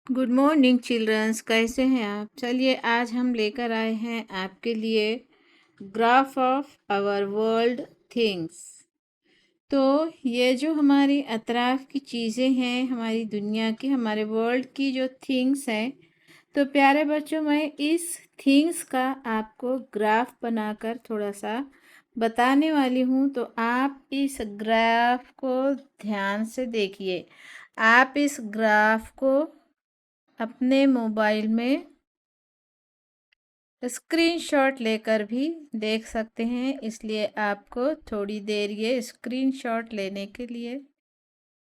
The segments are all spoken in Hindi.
गुड मॉर्निंग चिल्ड्रंस, कैसे हैं आप। चलिए आज हम लेकर आए हैं आपके लिए graph of our world things. तो ये जो हमारी अतराफ की चीज़ें हैं, हमारी दुनिया की, हमारे वर्ल्ड की जो थिंग्स हैं, तो प्यारे बच्चों मैं इस थिंग्स का आपको ग्राफ बनाकर थोड़ा सा बताने वाली हूँ। तो आप इस ग्राफ को ध्यान से देखिए। आप इस ग्राफ को अपने मोबाइल में स्क्रीनशॉट लेकर भी देख सकते हैं, इसलिए आपको थोड़ी देर ये स्क्रीनशॉट लेने के लिए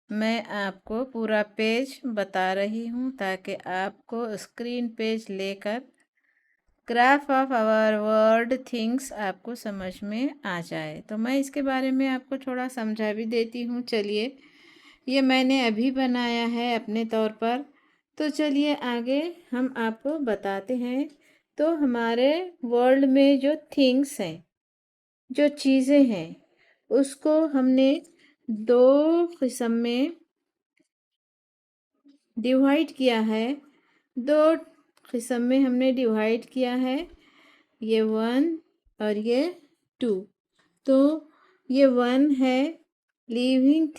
मैं आपको पूरा पेज बता रही हूँ, ताकि आपको स्क्रीन पेज लेकर graph of our world things आपको समझ में आ जाए। तो मैं इसके बारे में आपको थोड़ा समझा भी देती हूँ। चलिए, ये मैंने अभी बनाया है अपने तौर पर। तो चलिए आगे हम आपको बताते हैं। तो हमारे वर्ल्ड में जो थिंग्स हैं, जो चीज़ें हैं, उसको हमने दो किस्म में डिवाइड किया है। दो किस्म में हमने डिवाइड किया है, ये 1 और ये 2। तो ये 1 है लिविंग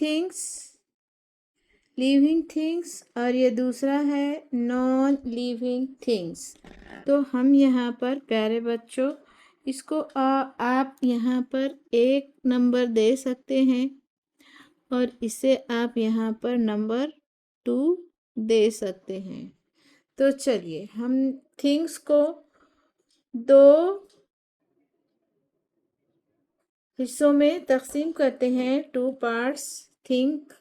थिंग्स और ये दूसरा है नॉन लिविंग थिंग्स। तो हम यहाँ पर प्यारे बच्चों इसको आप यहाँ पर 1 नंबर दे सकते हैं और इसे आप यहाँ पर नंबर 2 दे सकते हैं। तो चलिए हम थिंग्स को दो हिस्सों में तकसीम करते हैं, 2 parts. Think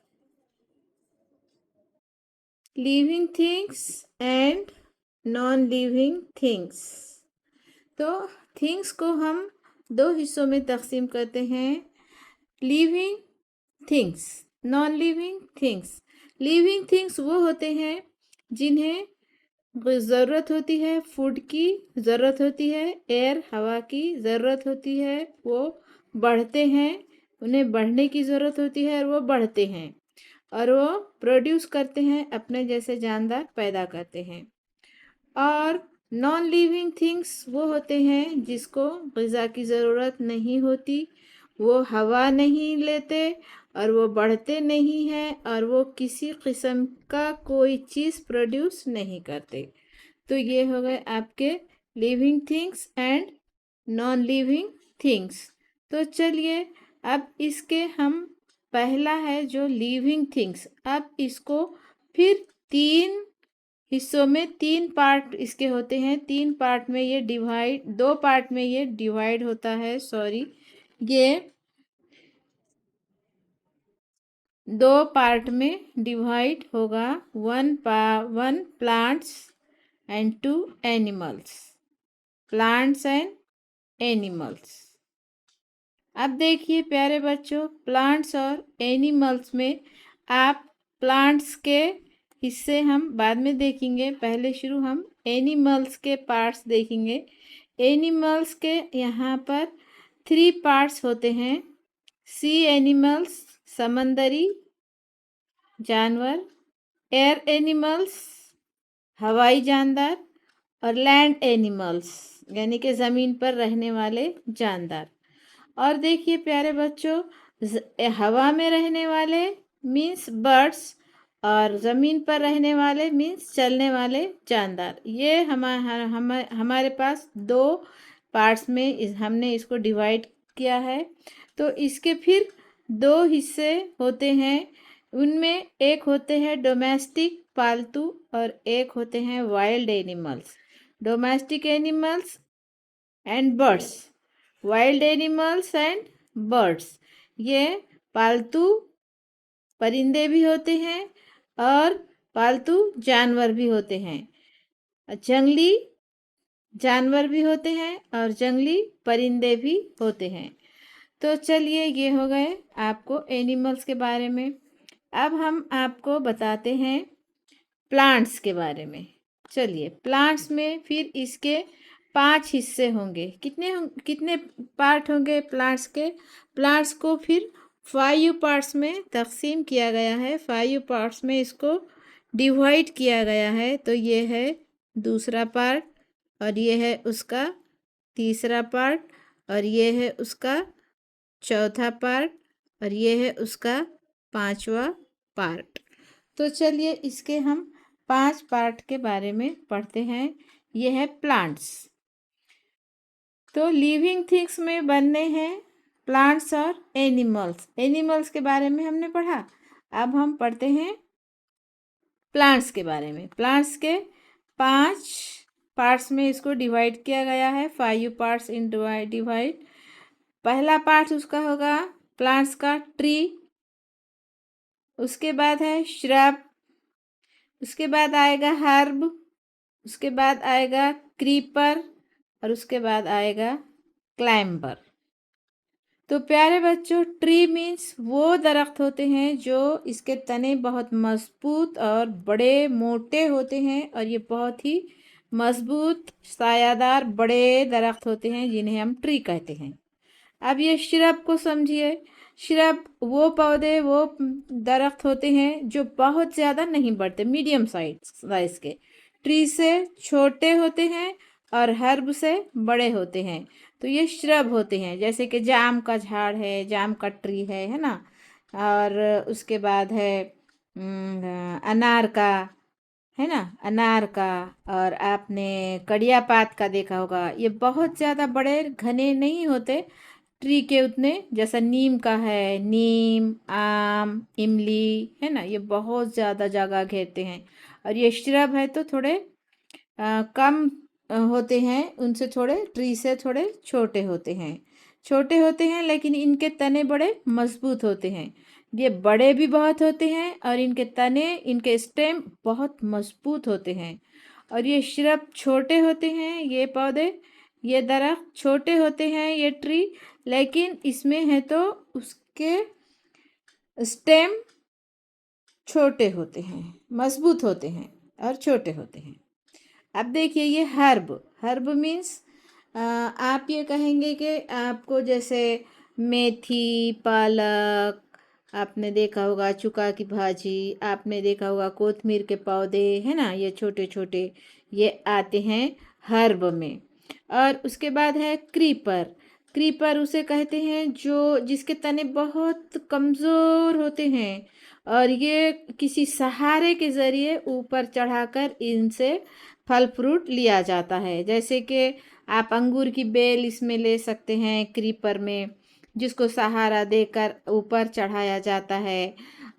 living things and non living things. तो थिंग्स को हम दो हिस्सों में तकसीम करते हैं, living things, non living things. Living things वो होते हैं जिन्हें ज़रूरत होती है, फूड की ज़रूरत होती है, एयर हवा की ज़रूरत होती है, वो बढ़ते हैं, उन्हें बढ़ने की ज़रूरत होती है और वो बढ़ते हैं और वो प्रोड्यूस करते हैं, अपने जैसे जानदार पैदा करते हैं। और नॉन लिविंग थिंग्स वो होते हैं जिसको ग़िज़ा की ज़रूरत नहीं होती, वो हवा नहीं लेते और वो बढ़ते नहीं हैं और वो किसी किस्म का कोई चीज़ प्रोड्यूस नहीं करते। तो ये हो गए आपके living things and non living things. तो चलिए अब इसके हम पहला है जो लिविंग थिंग्स, अब इसको फिर 3 हिस्सों में, 3 पार्ट इसके होते हैं। 3 पार्ट में ये डिवाइड, 2 पार्ट में ये डिवाइड होता है, सॉरी, ये 2 पार्ट में डिवाइड होगा। 1 plants and 2 animals, plants and animals. अब देखिए प्यारे बच्चों, प्लांट्स और एनिमल्स में आप प्लांट्स के हिस्से हम बाद में देखेंगे, पहले शुरू हम एनिमल्स के पार्ट्स देखेंगे। एनिमल्स के यहाँ पर 3 पार्ट्स होते हैं, सी एनिमल्स, समंदरी जानवर, एयर एनिमल्स, हवाई जानदार, और लैंड एनिमल्स यानी कि ज़मीन पर रहने वाले जानदार। और देखिए प्यारे बच्चों, हवा में रहने वाले मीन्स बर्ड्स और ज़मीन पर रहने वाले मीन्स चलने वाले जानदार। ये हमारे पास 2 पार्ट्स में हमने इसको डिवाइड किया है। तो इसके फिर 2 हिस्से होते हैं, उनमें एक होते हैं डोमेस्टिक पालतू और एक होते हैं wild animals. Domestic animals and birds, wild animals and birds. ये पालतू परिंदे भी होते हैं और पालतू जानवर भी होते हैं, जंगली जानवर भी होते हैं और जंगली परिंदे भी होते हैं। तो चलिए ये हो गए आपको एनिमल्स के बारे में। अब हम आपको बताते हैं प्लांट्स के बारे में। चलिए, प्लांट्स में फिर इसके 5 हिस्से होंगे। कितने पार्ट होंगे प्लांट्स के? प्लांट्स को फिर 5 पार्ट्स में तकसीम किया गया है। 5 पार्ट्स में इसको डिवाइड किया गया है, तो ये है दूसरा पार्ट और ये है उसका तीसरा पार्ट और ये है उसका चौथा पार्ट और ये है उसका पांचवा पार्ट। तो चलिए इसके हम 5 पार्ट के बारे में पढ़ते हैं। ये है प्लांट्स। तो लिविंग थिंग्स में बनने हैं प्लांट्स और एनिमल्स। एनिमल्स के बारे में हमने पढ़ा। अब हम पढ़ते हैं प्लांट्स के बारे में। प्लांट्स के 5 पार्ट्स में इसको डिवाइड किया गया है। 5 पार्ट्स इन डिवाइड। पहला पार्ट उसका होगा प्लांट्स का ट्री, उसके बाद है श्रब, उसके बाद आएगा हर्ब, उसके बाद आएगा क्रीपर और उसके बाद आएगा क्लाइंबर। तो प्यारे बच्चों, ट्री मीन्स वो दरख्त होते हैं जो इसके तने बहुत मजबूत और बड़े मोटे होते हैं और ये बहुत ही मजबूत सायादार बड़े दरख्त होते हैं जिन्हें हम ट्री कहते हैं। अब ये श्रब को समझिए। श्रब वो पौधे वो दरख्त होते हैं जो बहुत ज़्यादा नहीं बढ़ते, मीडियम साइज के। ट्री से छोटे होते हैं और हर्ब से बड़े होते हैं। तो ये श्रब होते हैं, जैसे कि जाम का झाड़ है, जाम का ट्री है ना। और उसके बाद है अनार का, है ना, अनार का। और आपने कड़िया पात का देखा होगा। ये बहुत ज़्यादा बड़े घने नहीं होते ट्री के उतने, जैसा नीम का है, नीम, आम, इमली, है ना, ये बहुत ज़्यादा जगह घेरते हैं। और ये श्रब है तो थोड़े कम होते हैं, उनसे थोड़े, ट्री से थोड़े छोटे होते हैं। छोटे होते हैं लेकिन इनके तने बड़े मजबूत होते हैं। ये बड़े भी बहुत होते हैं और इनके तने, इनके स्टेम बहुत मजबूत होते हैं। और ये श्रब छोटे होते हैं, ये पौधे, ये दरख्त छोटे होते हैं, ये ट्री, लेकिन इसमें है तो उसके स्टेम छोटे होते हैं, मजबूत होते हैं और छोटे होते हैं। अब देखिए ये हर्ब। हर्ब मीन्स आप ये कहेंगे कि आपको जैसे मेथी, पालक, आपने देखा होगा चुका की भाजी, आपने देखा होगा कोतमीर के पौधे, है ना, ये छोटे छोटे ये आते हैं हर्ब में। और उसके बाद है क्रीपर। क्रीपर उसे कहते हैं जो जिसके तने बहुत कमज़ोर होते हैं और ये किसी सहारे के ज़रिए ऊपर चढ़ाकर इनसे फल फ्रूट लिया जाता है। जैसे कि आप अंगूर की बेल इसमें ले सकते हैं क्रीपर में, जिसको सहारा देकर ऊपर चढ़ाया जाता है।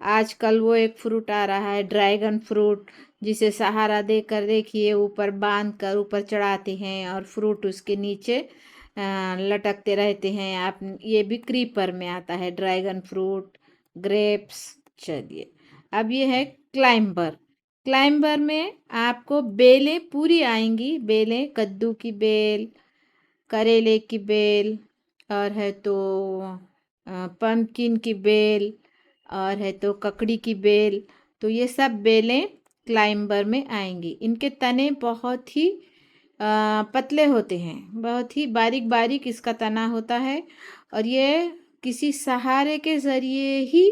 आजकल वो एक फ्रूट आ रहा है ड्रैगन फ्रूट, जिसे सहारा देकर देखिए ऊपर बांध कर ऊपर चढ़ाते हैं और फ्रूट उसके नीचे लटकते रहते हैं। आप ये भी क्रीपर में आता है, ड्रैगन फ्रूट, ग्रेप्स। चलिए अब ये है क्लाइंबर। क्लाइंबर में आपको बेलें पूरी आएंगी। बेलें कद्दू की बेल, करेले की बेल, और है तो पम्पकिन की बेल, और है तो ककड़ी की बेल। तो ये सब बेलें क्लाइंबर में आएंगी। इनके तने बहुत ही पतले होते हैं, बहुत ही बारीक बारीक इसका तना होता है और ये किसी सहारे के ज़रिए ही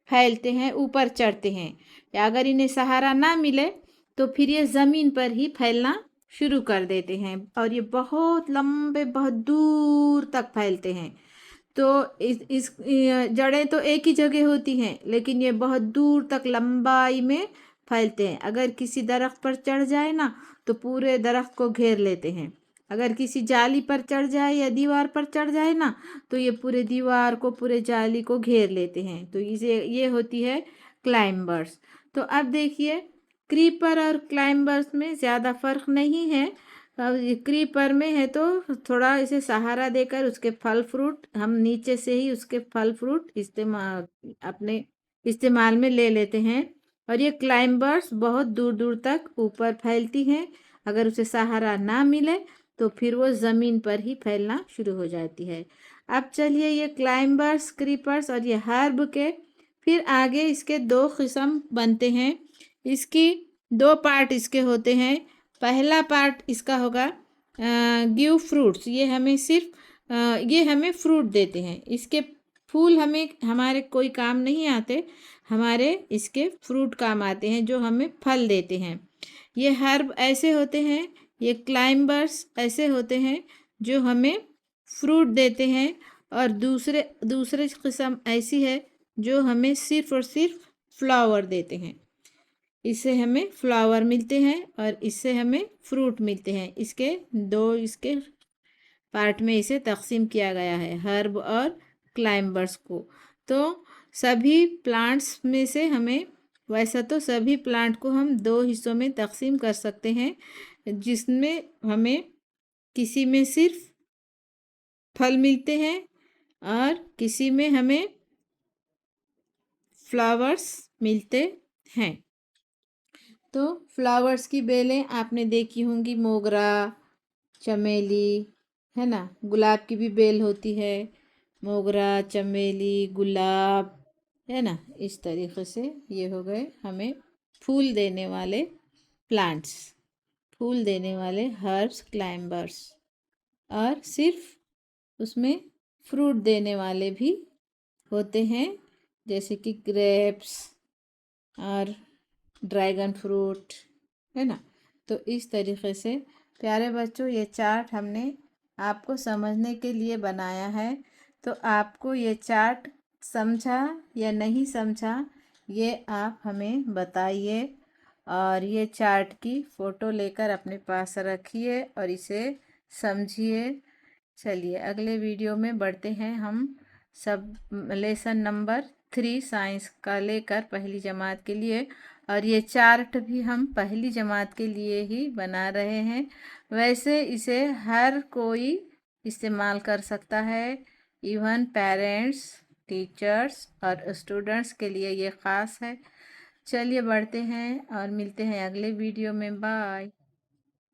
फैलते हैं, ऊपर चढ़ते हैं। या अगर इन्हें सहारा ना मिले तो फिर ये ज़मीन पर ही फैलना शुरू कर देते हैं और ये बहुत लंबे, बहुत दूर तक फैलते हैं। तो इस जड़ें तो एक ही जगह होती हैं लेकिन ये बहुत दूर तक लंबाई में फैलते हैं। अगर किसी दरख्त पर चढ़ जाए ना तो पूरे दरख्त को घेर लेते हैं। अगर किसी जाली पर चढ़ जाए या दीवार पर चढ़ जाए ना तो ये पूरे दीवार को, पूरे जाली को घेर लेते हैं। तो इसे ये होती है क्लाइंबर्स। तो अब देखिए क्रीपर और क्लाइंबर्स में ज़्यादा फर्क नहीं है। क्रीपर में है तो थोड़ा इसे सहारा देकर उसके फल फ्रूट हम नीचे से ही उसके फल फ्रूट इस्तेमाल अपने इस्तेमाल में ले लेते हैं। और ये क्लाइंबर्स बहुत दूर दूर तक ऊपर फैलती हैं। अगर उसे सहारा ना मिले तो फिर वो ज़मीन पर ही फैलना शुरू हो जाती है। अब चलिए ये क्लाइंबर्स, क्रीपर्स और ये हर्ब के फिर आगे इसके 2 किस्म बनते हैं। इसकी 2 पार्ट इसके होते हैं। पहला पार्ट इसका होगा गिव फ्रूट्स। ये हमें सिर्फ ये हमें फ्रूट देते हैं। इसके फूल हमें हमारे कोई काम नहीं आते। हमारे इसके फ्रूट काम आते हैं, जो हमें फल देते हैं। ये हर्ब ऐसे होते हैं, ये क्लाइंबर्स ऐसे होते हैं जो हमें फ्रूट देते हैं, और दूसरे दूसरे किस्म ऐसी है जो हमें सिर्फ और सिर्फ फ्लावर देते हैं। इससे हमें फ्लावर मिलते हैं और इससे हमें फ्रूट मिलते हैं। इसके पार्ट में इसे तकसीम किया गया है, हर्ब और क्लाइंबर्स को। तो सभी प्लांट्स में से हमें, वैसा तो सभी प्लांट को हम दो हिस्सों में तकसीम कर सकते हैं, जिसमें हमें किसी में सिर्फ फल मिलते हैं और किसी में हमें फ्लावर्स मिलते हैं। तो फ्लावर्स की बेलें आपने देखी होंगी, मोगरा, चमेली, है ना। गुलाब की भी बेल होती है, मोगरा, चमेली, गुलाब, है ना। इस तरीके से ये हो गए हमें फूल देने वाले प्लांट्स, फूल देने वाले हर्ब्स, क्लाइंबर्स। और सिर्फ उसमें फ्रूट देने वाले भी होते हैं, जैसे कि ग्रेप्स और ड्रैगन फ्रूट, है ना। तो इस तरीके से प्यारे बच्चों, ये चार्ट हमने आपको समझने के लिए बनाया है। तो आपको ये चार्ट समझा या नहीं समझा, ये आप हमें बताइए। और ये चार्ट की फ़ोटो लेकर अपने पास रखिए और इसे समझिए। चलिए अगले वीडियो में बढ़ते हैं हम सब लेसन नंबर 3 साइंस का लेकर पहली जमात के लिए। और ये चार्ट भी हम पहली जमात के लिए ही बना रहे हैं। वैसे इसे हर कोई इस्तेमाल कर सकता है, इवन पेरेंट्स, टीचर्स और स्टूडेंट्स के लिए ये ख़ास है। चलिए बढ़ते हैं और मिलते हैं अगले वीडियो में। बाय।